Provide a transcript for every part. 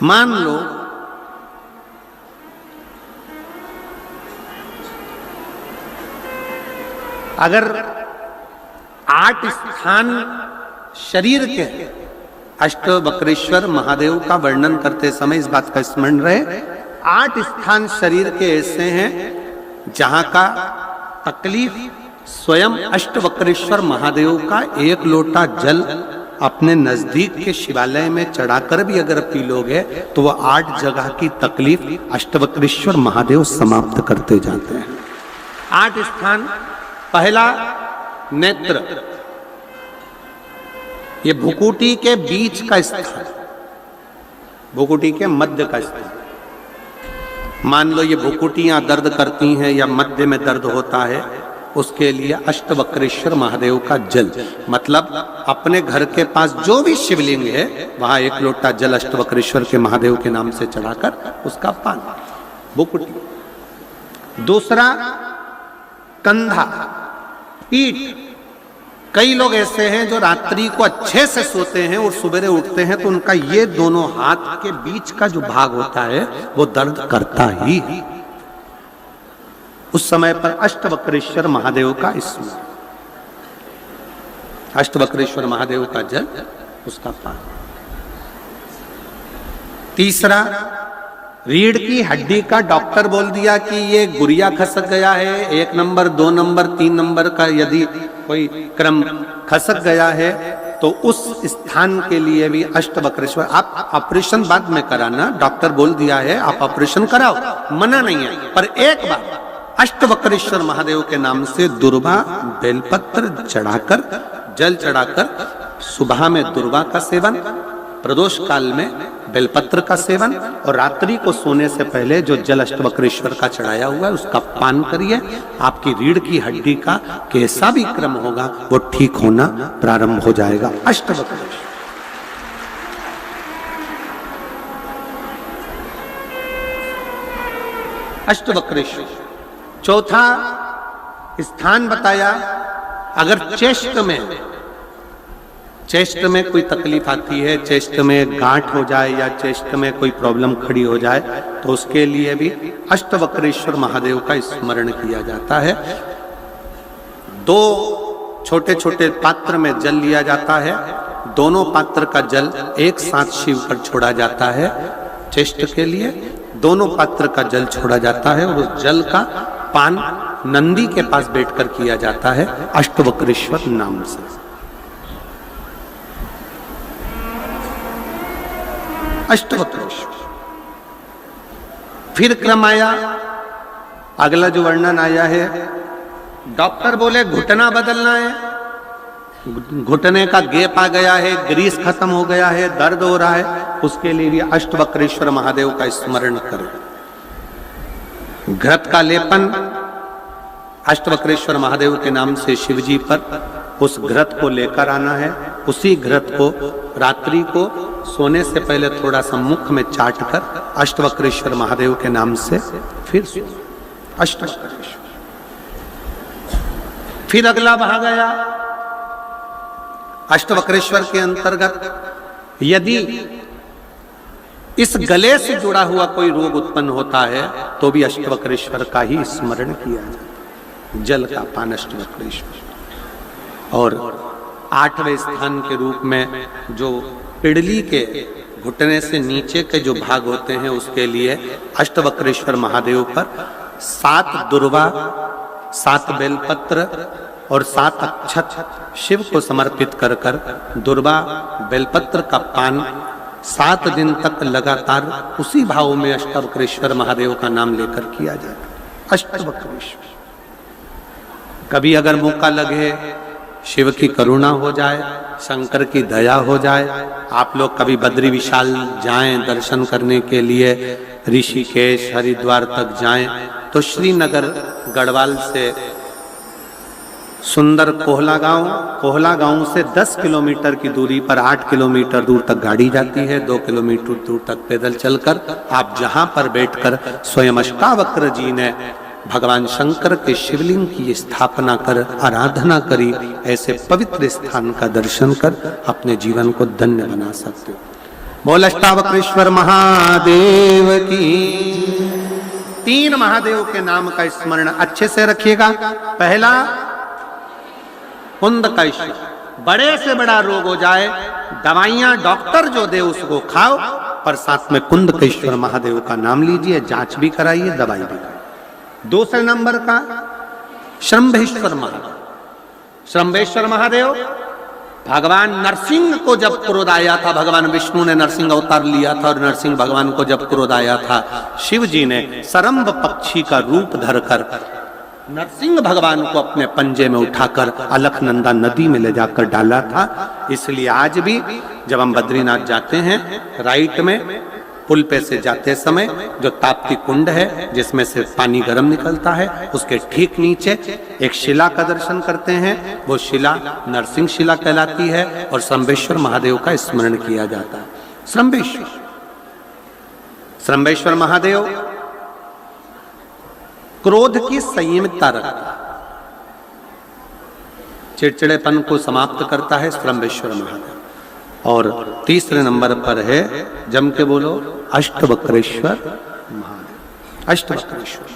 मान लो अगर 8 स्थान शरीर के अष्टवक्रेश्वर महादेव का वर्णन करते समय इस बात का स्मरण रहे, 8 स्थान शरीर के ऐसे हैं जहां का तकलीफ स्वयं अष्टवक्रेश्वर महादेव का 1 लोटा जल अपने नजदीक के शिवालय में चढ़ाकर भी अगर पी लोगे तो वह 8 जगह की तकलीफ अष्टवक्रेश्वर महादेव समाप्त करते जाते हैं। 8 स्थान, पहला नेत्र, ये भुकुटी के बीच का स्थान, भुकुटी के मध्य का स्थान। मान लो ये भुकुटियां दर्द करती हैं या मध्य में दर्द होता है, उसके लिए अष्टवक्रेश्वर महादेव का जल, मतलब अपने घर के पास जो भी शिवलिंग है वहां 1 लोटा जल अष्टवक्रेश्वर के महादेव के नाम से चढ़ाकर उसका पान, भुकुटी। दूसरा कंधा, पीठ। कई लोग ऐसे हैं जो रात्रि को अच्छे से सोते हैं और सुबह उठते हैं तो उनका ये दोनों हाथ के बीच का जो भाग होता है वो दर्द करता ही है। उस समय पर अष्टवक्रेश्वर महादेव का स्मरण, अष्टवक्रेश्वर महादेव का जल, उसका पान। तीसरा, रीढ़ की हड्डी का डॉक्टर बोल दिया कि ये गुरिया खसक गया है, 1 नंबर 2 नंबर 3 नंबर का यदि कोई क्रम खसक गया है तो उस स्थान के लिए भी अष्टवक्रेश्वर। आप ऑपरेशन बाद में कराना, डॉक्टर बोल दिया है आप ऑपरेशन कराओ, मना नहीं है, पर एक बार अष्टवक्रेश्वर महादेव के नाम से दुर्वा बेलपत्र चढ़ाकर, जल चढ़ाकर, सुबह में दुर्वा का सेवन, प्रदोष काल में बेलपत्र का सेवन और रात्रि को सोने से पहले जो जल अष्टवक्रेश्वर का चढ़ाया हुआ है उसका पान करिए। आपकी रीढ़ की हड्डी का कैसा भी क्रम होगा वो ठीक होना प्रारंभ हो जाएगा। अष्टवक्रेश्वर, अष्टवक्रेश्वर। चौथा स्थान बताया, अगर चेस्ट में कोई तकलीफ आती है, चेस्ट में गांठ हो जाए या चेस्ट में कोई प्रॉब्लम खड़ी हो जाए तो उसके लिए भी अष्टवक्रेश्वर महादेव का स्मरण किया जाता है। 2 छोटे छोटे पात्र में जल लिया जाता है, दोनों पात्र का जल एक साथ शिव पर छोड़ा जाता है। चेस्ट के लिए दोनों पात्र का जल छोड़ा जाता है और उस जल का पान नंदी के पास बैठकर किया जाता है अष्टवक्रेश्वर नाम से। अष्टवक्रेश्वर। फिर क्रम आया, अगला जो वर्णन आया है, डॉक्टर बोले घुटना बदलना है, घुटने का गैप आ गया है, ग्रीस खत्म हो गया है, दर्द हो रहा है, उसके लिए भी अष्टवक्रेश्वर महादेव का स्मरण करें। घृत का लेपन अष्टवक्रेश्वर महादेव के नाम से शिवजी पर उस घृत को लेकर आना है। उसी घृत को रात्रि को सोने से पहले थोड़ा सा मुख में चाट कर अष्टवक्रेश्वर महादेव के नाम से फिर अष्टवक्रेश्वर। फिर अगला भाग आया अष्टवक्रेश्वर के अंतर्गत, यदि इस गले से जुड़ा हुआ कोई रोग उत्पन्न होता है तो भी अष्टवक्रेश्वर का ही स्मरण किया जाता, जल का पान अष्टवक्रेश्वर। और 8वें स्थान के रूप में जो पिड़ली के घुटने से नीचे के जो भाग होते हैं उसके लिए अष्टवक्रेश्वर महादेव पर 7 दुर्वा, 7 बेलपत्र और 7 अक्षत शिव को समर्पित कर कर दुर्वा बेलपत्र का पान 7 दिन तक लगातार उसी भाव में अष्टवक्रेश्वर महादेव का नाम लेकर किया जाता। अष्टवक्रेश्वर। कभी अगर मौका लगे, शिव की करुणा हो जाए, शंकर की दया हो जाए, आप लोग कभी बद्री विशाल जाएं दर्शन करने के लिए, ऋषिकेश हरिद्वार तक जाएं तो श्रीनगर गढ़वाल से सुंदर कोहला गांव से 10 किलोमीटर की दूरी पर 8 किलोमीटर दूर तक गाड़ी जाती है, 2 किलोमीटर दूर तक पैदल चलकर आप जहां पर बैठकर स्वयं अष्टावक्र जी ने भगवान शंकर के शिवलिंग की स्थापना कर आराधना करी, ऐसे पवित्र स्थान का दर्शन कर अपने जीवन को धन्य बना सकते हो। बोल अष्टावक्रेश्वर महादेव की। 3 महादेव के नाम का स्मरण अच्छे से रखिएगा। पहला कुंदकेश्वर, बड़े से बड़ा रोग हो जाए, दवाइयां डॉक्टर जो दे उसको खाओ, पर साथ में कुंदकेश्वर महादेव का नाम लीजिए, जांच भी कराइए, दवाई भी कराइए। दूसरे नंबर का श्रंभेश्वर महादेव। श्रंभेश्वर महादेव भगवान नरसिंह को जब क्रोध आया था, भगवान विष्णु ने नरसिंह अवतार लिया था और नरसिंह भगवान को जब क्रोध आया था, शिव जी ने सरम्भ पक्षी का रूप धरकर नरसिंह भगवान को अपने पंजे में उठाकर अलकनंदा नदी में ले जाकर डाला था। इसलिए आज भी जब हम बद्रीनाथ जाते हैं, राइट में पुल पे से जाते समय जो ताप्ती कुंड है जिसमें से पानी गर्म निकलता है, उसके ठीक नीचे एक शिला का दर्शन करते हैं। वो शिला नरसिंह शिला कहलाती है और श्रंभेश्वर महादेव का स्मरण किया जाता है। श्रंभेश्वर महादेव क्रोध की संयमितता रखता है, चिड़चिड़ेपन को समाप्त करता है श्रंभेश्वर महादेव। और तीसरे नंबर पर है, जम के बोलो, अष्टवक्रेश्वर महादेव। अष्टवक्रेश्वर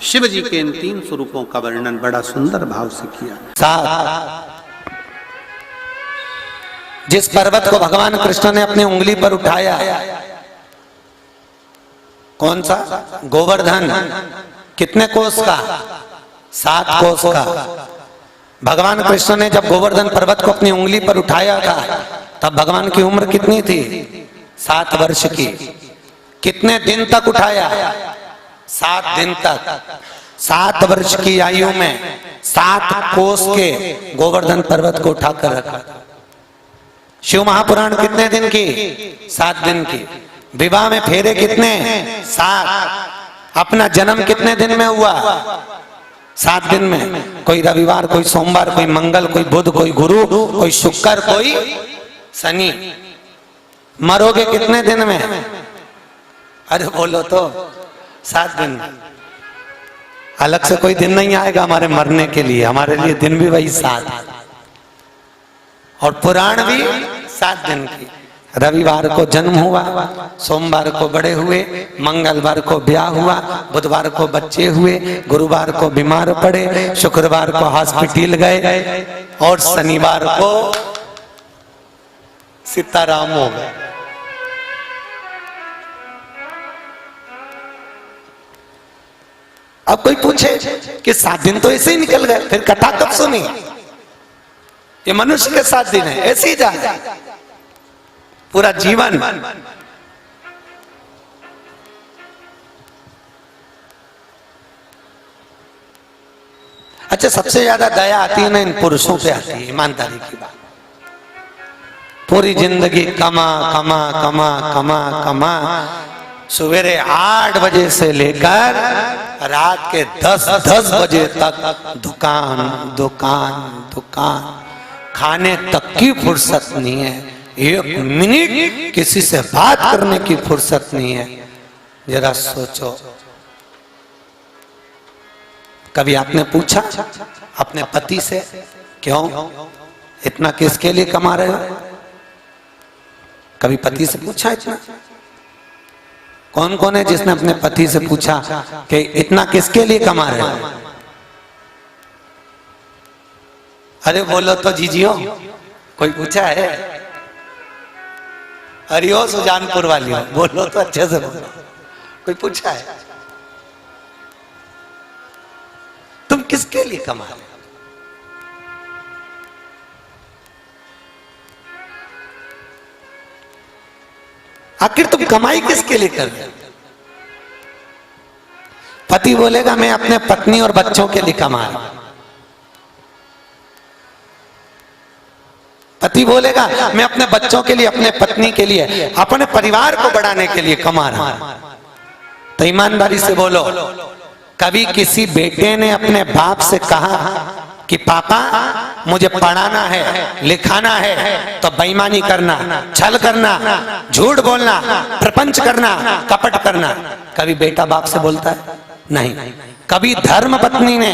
शिव जी के इन 3 स्वरूपों का वर्णन बड़ा सुंदर भाव से किया। जिस पर्वत को भगवान कृष्ण ने अपनी उंगली पर उठाया, कौन सा? गोवर्धन। कितने कोस का? 7 कोस का। भगवान कृष्ण ने जब गोवर्धन पर्वत को अपनी उंगली पर उठाया था, तब भगवान की उम्र कितनी थी? 7 वर्ष की। कितने दिन तक उठाया? 7 दिन तक। 7 वर्ष की आयु में 7 कोस के गोवर्धन पर्वत को उठाकर रखा। शिव महापुराण कितने दिन की? 7 दिन की। विवाह में फेरे कितने? 7। अपना जन्म कितने दिन में हुआ? 7 दिन में। कोई रविवार, कोई सोमवार, कोई मंगल, कोई बुध, कोई गुरु, कोई शुक्र, कोई शनि। मरोगे कितने दिन में? अरे बोलो तो 7 दिन। अलग से कोई दिन नहीं आएगा हमारे मरने के लिए, हमारे लिए दिन भी वही 7 और पुराण भी 7 दिन की। रविवार को जन्म हुआ, सोमवार को बड़े हुए, मंगलवार को ब्याह हुआ, बुधवार को बच्चे हुए, गुरुवार को बीमार पड़े, शुक्रवार को हॉस्पिटल गए और शनिवार को सीताराम हो गए। अब कोई पूछे कि 7 दिन तो ऐसे ही निकल गए, फिर कथा कब सुनी? ये मनुष्य के 7 दिन है, ऐसे ही जाए पूरा जीवन। अच्छा, सबसे ज्यादा दया आती है ना इन पुरुषों पे आती है, ईमानदारी की बात। पूरी जिंदगी कमा कमा कमा कमा कमा, सवेरे 8 बजे से लेकर रात के 10 बजे तक दुकान दुकान दुकान, खाने तक की फुर्सत नहीं है, 1 मिनट किसी से बात करने की फुर्सत नहीं है। जरा सोचो, कभी आपने पूछा अपने पति से, क्यों इतना किसके लिए कमा रहे हो? कभी पति से पूछा इतना? कौन कौन है जिसने अपने पति से पूछा कि इतना किसके लिए कमा रहे हो? अरे बोलो तो जीजियो, कोई पूछा है? हरिओ सुजानपुर वालियों, बोलो तो अच्छे से बोलो, कोई पूछा है? तुम किसके लिए कमा रहे हो? आखिर तुम कमाई किसके लिए कर रहे हो? पति बोलेगा मैं अपने पत्नी और बच्चों के लिए कमा रहा हूं। पति बोलेगा मैं अपने बच्चों के लिए, अपने पत्नी के लिए, अपने परिवार को बढ़ाने के लिए कमा रहा हूं। तो ईमानदारी से बोलो, कभी किसी बेटे ने अपने बाप से कहा कि पापा मुझे पढ़ाना है, लिखाना है, तो बेईमानी करना, छल करना, झूठ बोलना, प्रपंच करना, कपट करना, कभी बेटा बाप से बोलता है? नहीं। कभी धर्म पत्नी ने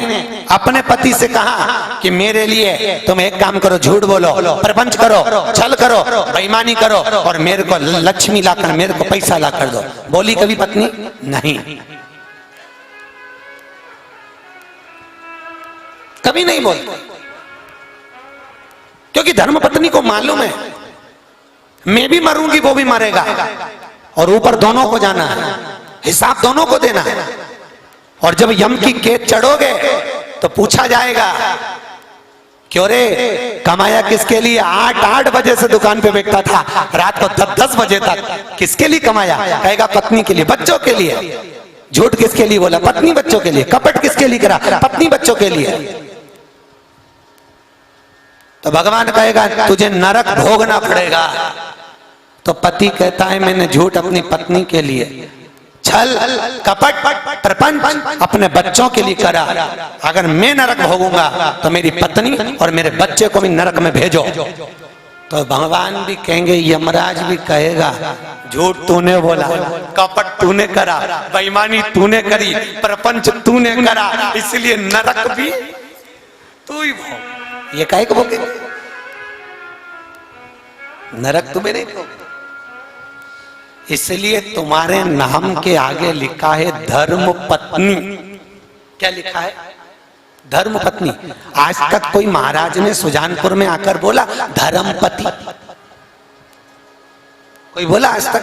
अपने पति से कहा कि मेरे लिए तुम एक काम करो, झूठ बोलो, प्रपंच करो, छल करो, बेईमानी करो और मेरे को लक्ष्मी लाकर, मेरे को पैसा लाकर दो? बोली कभी पत्नी? नहीं, कभी नहीं बोलती। क्योंकि धर्म पत्नी को मालूम है मैं भी मरूंगी, वो भी मरेगा, और ऊपर दोनों को जाना है, हिसाब दोनों को देना है। और जब यम की केत चढ़ोगे तो पूछा जाएगा, क्यों रे कमाया किसके लिए? 8 बजे से दुकान पे बैठता था, रात को 10 बजे तक किसके लिए कमाया? कहेगा पत्नी के लिए, बच्चों के लिए। झूठ किसके लिए बोला? पत्नी बच्चों के लिए। कपट किसके लिए करा? पत्नी बच्चों के लिए। तो भगवान कहेगा तुझे नरक भोगना पड़ेगा। तो पति कहता है मैंने झूठ अपनी पत्नी के लिए, छल कपट प्रपंच अपने बच्चों के लिए करा। अगर मैं नरक भोगूंगा तो मेरी पत्नी और मेरे बच्चे को भी नरक में भेजो। तो भगवान भी कहेंगे, यमराज भी कहेगा झूठ तूने बोला, कपट तूने करा, बेईमानी तूने करी, प्रपंच तूने करा, इसलिए नरक भी तू ही भोग। ये काहे को भोगे? नरक तुम्हें नहीं भोगे। इसलिए तुम्हारे नाम के आगे लिखा है धर्म पत्नी। क्या लिखा है? धर्म पत्नी। आज तक कोई महाराज ने सुजानपुर में आकर बोला धर्मपति? कोई बोला आज तक?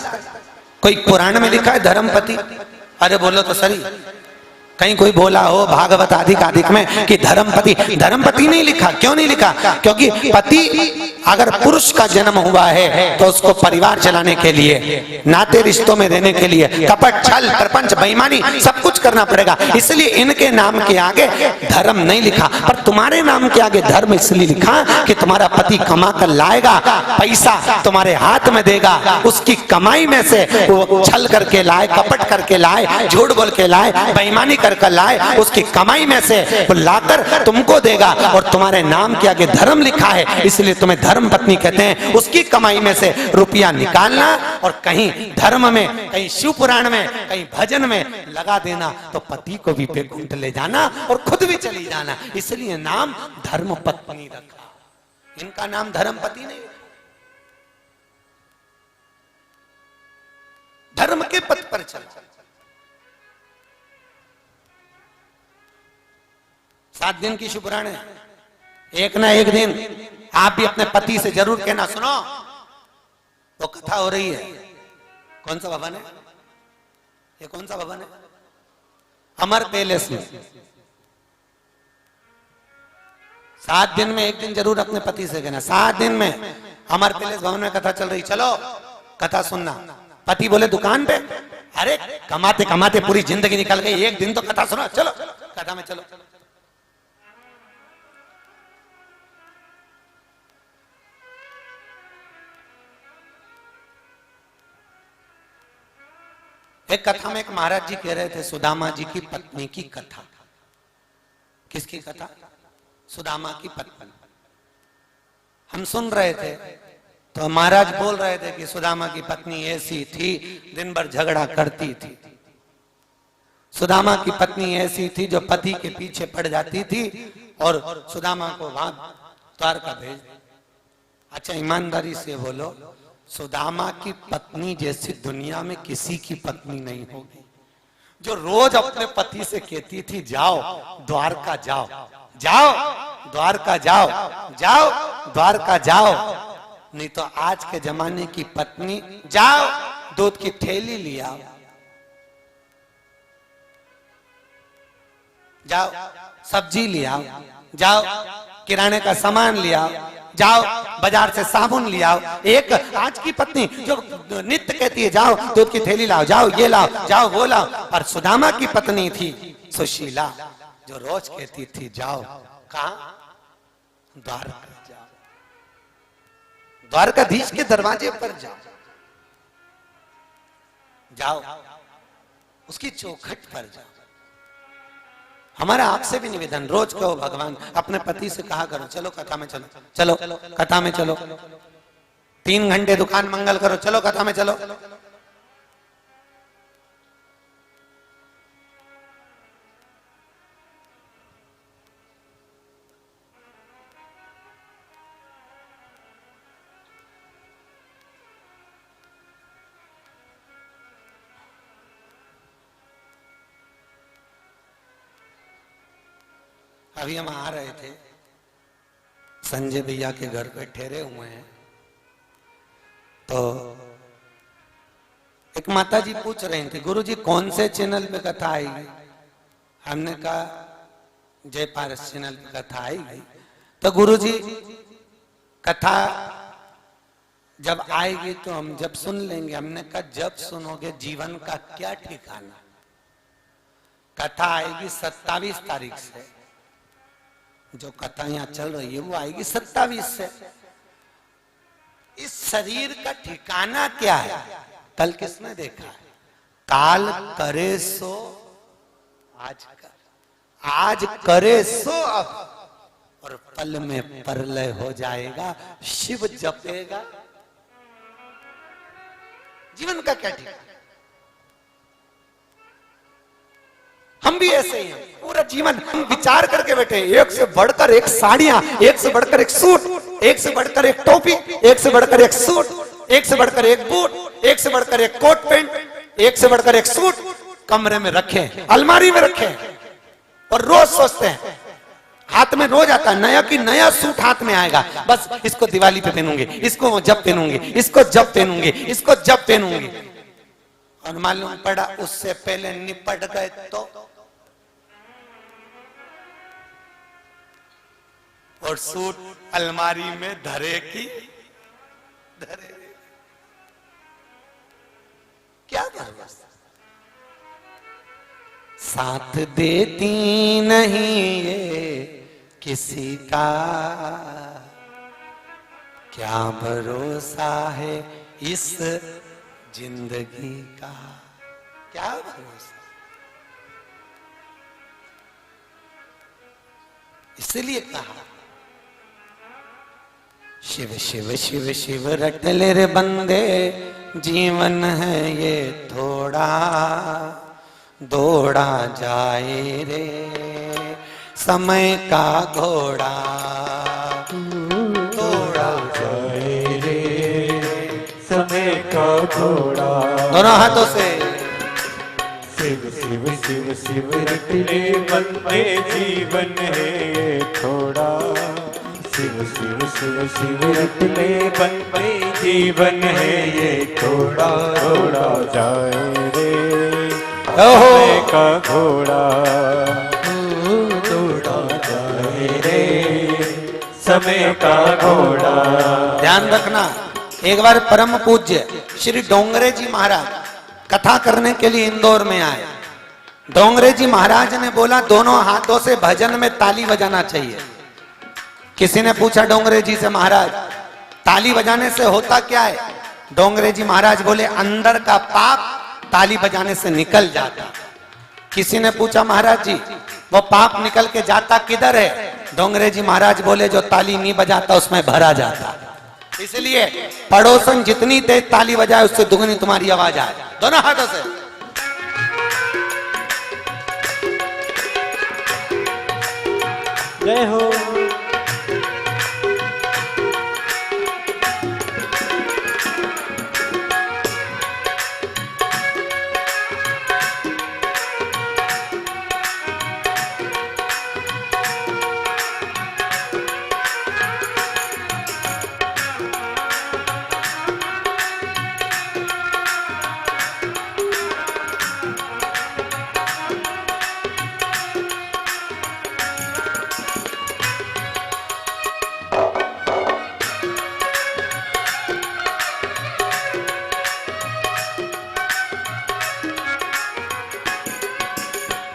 कोई पुराण में लिखा है धर्मपति? अरे बोलो तो सही, कहीं कोई बोला हो भागवत आदिक में कि धर्मपति? धर्मपति नहीं लिखा। क्यों नहीं लिखा? क्योंकि पति अगर पुरुष का जन्म हुआ है तो उसको परिवार चलाने के लिए, नाते रिश्तों में रहने के लिए कपट छल प्रपंच बेईमानी सब कुछ करना पड़ेगा। इसलिए इनके नाम के आगे धर्म नहीं लिखा। पर तुम्हारे नाम के आगे धर्म इसलिए लिखा कि तुम्हारा पति कमा कर लाएगा, पैसा तुम्हारे हाथ में देगा, उसकी कमाई में से वो छल करके लाए, कपट करके लाए, झूठ बोल के लाए, बेईमानी कर लाए, उसकी कमाई में से वो लाकर तुमको देगा। और तुम्हारे नाम के आगे धर्म लिखा है, इसलिए तुम्हें धर्म पत्नी कहते हैं। उसकी कमाई में से रुपया निकालना और कहीं धर्म में, कहीं शिव पुराण में, कहीं भजन में लगा देना, तो पति को भी बैकुंठ ले जाना और खुद भी चली जाना। इसलिए नाम धर्म पत्नी रखा। इनका नाम धर्मपति नहीं, धर्म के पथ पर चल। 7 दिन की शुभराण है। एक ना एक दिन आप भी अपने पति से जरूर कहना, सुनो वो कथा हो रही है। कौन सा भवन है ये? कौन सा भवन है? अमर पैलेस में। 7 दिन में एक दिन जरूर अपने पति से कहना, 7 दिन में अमर पैलेस भवन में कथा चल रही, चलो कथा सुनना। पति बोले दुकान पे? अरे कमाते कमाते पूरी जिंदगी निकल गई, एक दिन तो कथा सुनो, चलो कथा में चलो। एक कथा में एक महाराज जी कह रहे थे सुदामा जी की पत्नी की कथा। किसकी कथा? सुदामा की पत्नी। हम सुन रहे थे तो महाराज बोल रहे थे कि सुदामा की पत्नी ऐसी थी, दिन भर झगड़ा करती थी। सुदामा की पत्नी ऐसी थी जो पति के पीछे पड़ जाती थी और सुदामा को वहां द्वारका भेज। अच्छा ईमानदारी से बोलो, सुदामा की पत्नी जैसी दुनिया में किसी की पत्नी नहीं होगी, जो रोज अपने पति से कहती थी जाओ द्वारका जाओ, जाओ द्वारका जाओ, जाओ द्वारका जाओ। नहीं तो आज के जमाने की पत्नी, जाओ दूध की थैली लिया, जाओ सब्जी लिया, जाओ किराने का सामान लिया, जाओ बाजार से साबुन लिया। एक आज की पत्नी जो नित्य कहती है जाओ दूध की थैली लाओ, जाओ ये लाओ, जाओ वो लाओ। पर सुदामा की पत्नी थी सुशीला, जो रोज कहती थी जाओ कहां? द्वारका जाओ, द्वारकाधीश के दरवाजे पर जाओ, जाओ उसकी चौखट पर जाओ। हमारा आपसे भी निवेदन, रोज कहो भगवान, अपने पति से कहा करो चलो कथा में चलो, चलो कथा में चलो, 3 घंटे दुकान मंगल करो, चलो कथा में चलो। अभी हम आ रहे थे, संजय भैया के घर पे ठहरे हुए हैं, तो एक माता जी पूछ रही थी, गुरुजी कौन से चैनल पे कथा आएगी? हमने कहा जय पारस चैनल पे कथा आएगी। तो गुरुजी कथा जब आएगी तो हम जब सुन लेंगे। हमने कहा जब सुनोगे जीवन का क्या ठिकाना। कथा आएगी 27 तारीख से, जो कथा यहाँ चल रही है वो आएगी 27 से। इस शरीर का ठिकाना क्या है? कल किसने देखा है? काल करे सो आज कर, आज करे सो अब, और पल में परलय हो जाएगा। शिव जपेगा। जीवन का क्या ठिकाना? हम भी ऐसे ही हैं। पूरा जीवन हम विचार करके बैठे, एक से बढ़कर एक साड़ियां, एक से बढ़कर एक सूट, एक से बढ़कर एक टोपी, एक से बढ़कर एक सूट, एक से बढ़कर एक बूट, एक से बढ़कर एक कोट पैंट, एक से बढ़कर एक सूट कमरे में रखे, अलमारी में रखे, और रोज सोचते हैं, हाथ में रोज आता है नया की नया सूट हाथ में आएगा। बस इसको दिवाली पे पहनूंगे, इसको जब पहनूंगे, इसको जब पहनूंगे, इसको जब पहनूंगे, और मालूम पड़ा उससे पहले निपट गए तो। और सूट अलमारी में धरे की धरे, क्या करोगे? साथ देती नहीं ये किसी का, क्या भरोसा है इस जिंदगी का, क्या भरोसा। इसलिए कहा शिव शिव शिव शिव रट ले रे बंदे, जीवन है ये थोड़ा, दौड़ा जाए रे समय का घोड़ा, दौड़ा जाए रे समय का घोड़ा। दोनों हाथों से शिव शिव शिव शिव रट ले बंदे, जीवन है थोड़ा। शिव शिव शिव शिव रट ले बंदे, जीवन है ये थोड़ा, थोड़ा जाए रे समय का घोड़ा, दौड़ा जाए रे समय का घोड़ा। ध्यान रखना, एक बार परम पूज्य श्री डोंगरे जी महाराज कथा करने के लिए इंदौर में आए। डोंगरे जी महाराज ने बोला दोनों हाथों से भजन में ताली बजाना चाहिए। किसी ने पूछा डोंगरे जी से, महाराज ताली बजाने से होता क्या है? डोंगरे जी महाराज बोले अंदर का पाप ताली बजाने से निकल जाता। किसी ने पूछा महाराज जी वो पाप निकल के जाता किधर है? डोंगरे जी महाराज बोले जो ताली नहीं बजाता उसमें भरा जाता। इसलिए पड़ोसन जितनी तेज ताली बजाए उससे दुगनी तुम्हारी आवाज आए। दोनों हाथों से जय हो।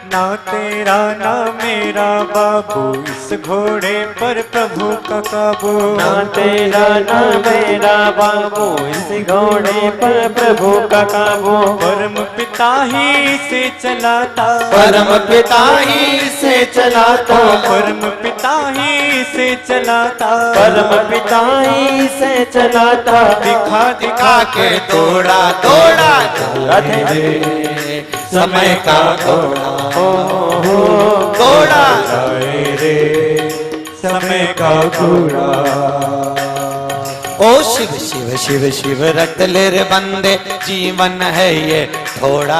ना तेरा ना मेरा बाबू, इस घोड़े पर प्रभु का काबू। ना तेरा ना मेरा बाबू, इस घोड़े पर प्रभु का काबू। परम पिता ही से चलाता, परम पिता ही से चलाता, परम पिता ही से चलाता, परम पिता ही से चलाता। दिखा दिखा के दौड़ा दौड़ा जाए रे समय का घोड़ा, दौड़ा जाए रे समय का घोड़ा। ओ शिव शिव शिव शिव रट ले रे बंदे, जीवन है ये थोड़ा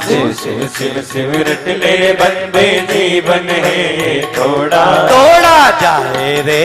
शिव शिव शिव शिव रट ले बंदे जीवन है ये थोड़ा तोड़ा जाए रे